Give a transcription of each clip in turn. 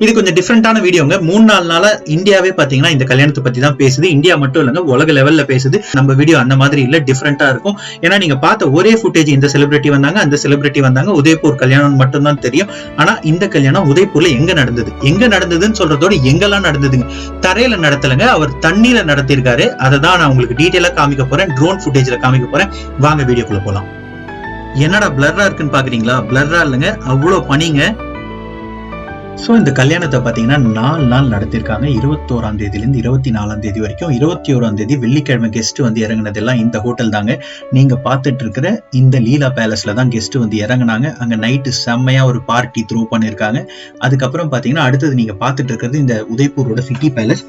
இது கொஞ்சம் டிஃப்ரெண்டான வீடியோங்க. 3-4 நாளா இந்தியாவே பாத்தீங்கன்னா இந்த கல்யாணத்தை பத்தி தான் பேசுது. இந்தியா மட்டும் இல்லங்க, உலக லெவல்ல பேசுது. நம்ம வீடியோ அந்த மாதிரி இல்ல, டிஃப்ரெண்டா இருக்கும். ஏன்னா நீங்க பார்த்த ஒரே ஃபுட்டேஜ் இந்த செலிபிரிட்டி வந்தாங்க, அந்த செலிபிரிட்டி வந்தாங்க, உதய்பூர் கல்யாணம் மட்டும் தான் தெரியும். ஆனா இந்த கல்யாணம் உதய்பூர்ல எங்க நடந்ததுன்னு சொல்றதோட எங்கெல்லாம் நடந்ததுங்க. தரையில நடத்தலங்க, அவர் தண்ணியில நடத்திருக்காரு. அதை தான் நான் உங்களுக்கு டீட்டெயிலா காமிக்க போறேன், ட்ரோன் ஃபுட்டேஜ்ல காமிக்க போறேன். வாங்க வீடியோக்குள்ள போலாம். என்னடா பிளர்ரா இருக்குன்னு பாக்குறீங்களா? பிளர்ரா இல்லைங்க, அவ்வளவு பனிங்க. சோ இந்த கல்யாணத்தை பாத்தீங்கன்னா 4 நாள் நடத்திருக்காங்க. 21ஆம் தேதியிலிருந்து 24ஆம் தேதி வரைக்கும். 21ஆம் தேதி வெள்ளிக்கிழமை கெஸ்ட் வந்து இறங்குனது எல்லாம் இந்த ஹோட்டல் தாங்க. நீங்க பாத்துட்டு இருக்கிற இந்த லீலா பேலஸ்ல தான் கெஸ்ட் வந்து இறங்குனாங்க. அங்க நைட்டு செம்மையா ஒரு பார்ட்டி த்ரோ பண்ணிருக்காங்க. அதுக்கப்புறம் பாத்தீங்கன்னா அடுத்தது நீங்க பாத்துட்டு இருக்கிறது இந்த உதய்பூரோட சிட்டி பேலஸ்.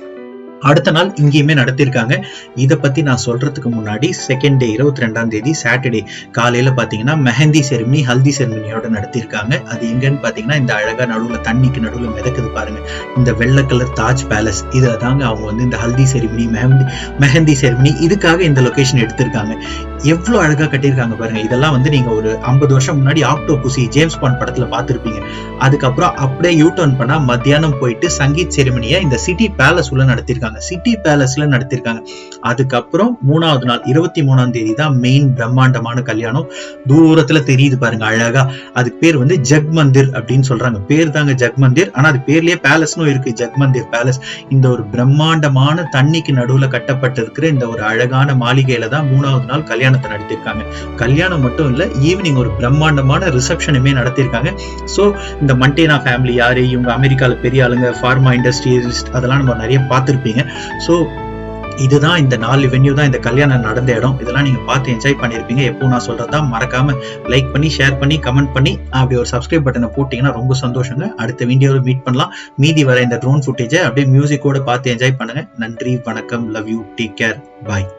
அடுத்த நாள் இங்கேயுமே நடத்திருக்காங்க. இதை பத்தி நான் சொல்றதுக்கு முன்னாடி செகண்ட் டே 22ஆம் தேதி சாட்டர்டே காலையில பாத்தீங்கன்னா மெஹந்தி செரிமனி, ஹல்தி செரிமனியோட நடத்திருக்காங்க. அது எங்கன்னு பாத்தீங்கன்னா இந்த அழகா நடுவுல தண்ணிக்கு நடுவுல மிதக்குது பாருங்க, இந்த வெள்ளை கலர் தாஜ் பேலஸ். இதுல தாங்க அவங்க வந்து இந்த ஹல்தி செரிமனி, மெஹந்தி செரிமனி இதுக்காக இந்த லொகேஷன் எடுத்திருக்காங்க. எவ்வளவு அழகா கட்டியிருக்காங்க பாருங்க. இதெல்லாம் வந்து நீங்க ஒரு 50 வருஷம் முன்னாடி ஆக்டோபஸி ஜேம்ஸ் பாண்ட் படத்துல பாத்துருப்பீங்க. அதுக்கப்புறம் அப்படியே யூ டர்ன் பண்ணா மத்தியானம் போயிட்டு சங்கீத் செரிமனியை இந்த சிட்டி பேலஸ் உள்ள நடத்திருக்காங்க. சிட்டி பேலஸ்ல நடத்திருக்காங்க. அதுக்கப்புறம் 3வது நாள் 23ஆம் தேதி தான் மெயின் பிரம்மாண்டமான கல்யாணம். தூரத்துல தெரியுது பாருங்க அழகா. அதுக்கு பேர் வந்து ஜக் மந்திர் அப்படின்னு சொல்றாங்க. பேர் தாங்க ஜக் மந்திர், ஆனா அது பேர்லயே பேலஸ்னும் இருக்கு, ஜக் மந்திர் பேலஸ். இந்த ஒரு பிரம்மாண்டமான தண்ணிக்கு நடுவுல கட்டப்பட்டிருக்கிற இந்த ஒரு அழகான மாளிகையில தான் 3வது நாள் கல்யாணத்தை நடத்திருக்காங்க. கல்யாணம் மட்டும் இல்ல, ஈவினிங் ஒரு பிரம்மாண்டமான ரிசப்ஷனுமே நடத்திருக்காங்க. சோ இந்த மண்டேனா ஃபேமிலி யாரு, இவங்க அமெரிக்கால பெரிய ஆளுங்க, ஃபார்மா இண்டஸ்ட்ரியலிஸ்ட், அதெல்லாம் நம்ம நிறைய பார்த்திருப்பீங்க. சோ இதுதான் இந்த 4 வென்யூ தான் இந்த கல்யாணம் நடந்த இடம். இதெல்லாம் நீங்க பார்த்து என்ஜாய் பண்ணிருப்பீங்க. எப்போ நான் சொல்றதா மறக்காம லைக் பண்ணி, ஷேர் பண்ணி, கமெண்ட் பண்ணி, அப்படி ஒரு சப்ஸ்கிரைப் பட்டனை போட்டீங்கன்னா ரொம்ப சந்தோஷங்க. அடுத்த வீடியோல மீட் பண்ணலாம். மீதி வர இந்த ட்ரோன் ஃபுட்டேஜை அப்படியே மியூசிக்கோட பார்த்து என்ஜாய் பண்ணுங்க. நன்றி, வணக்கம், love you, take care, bye.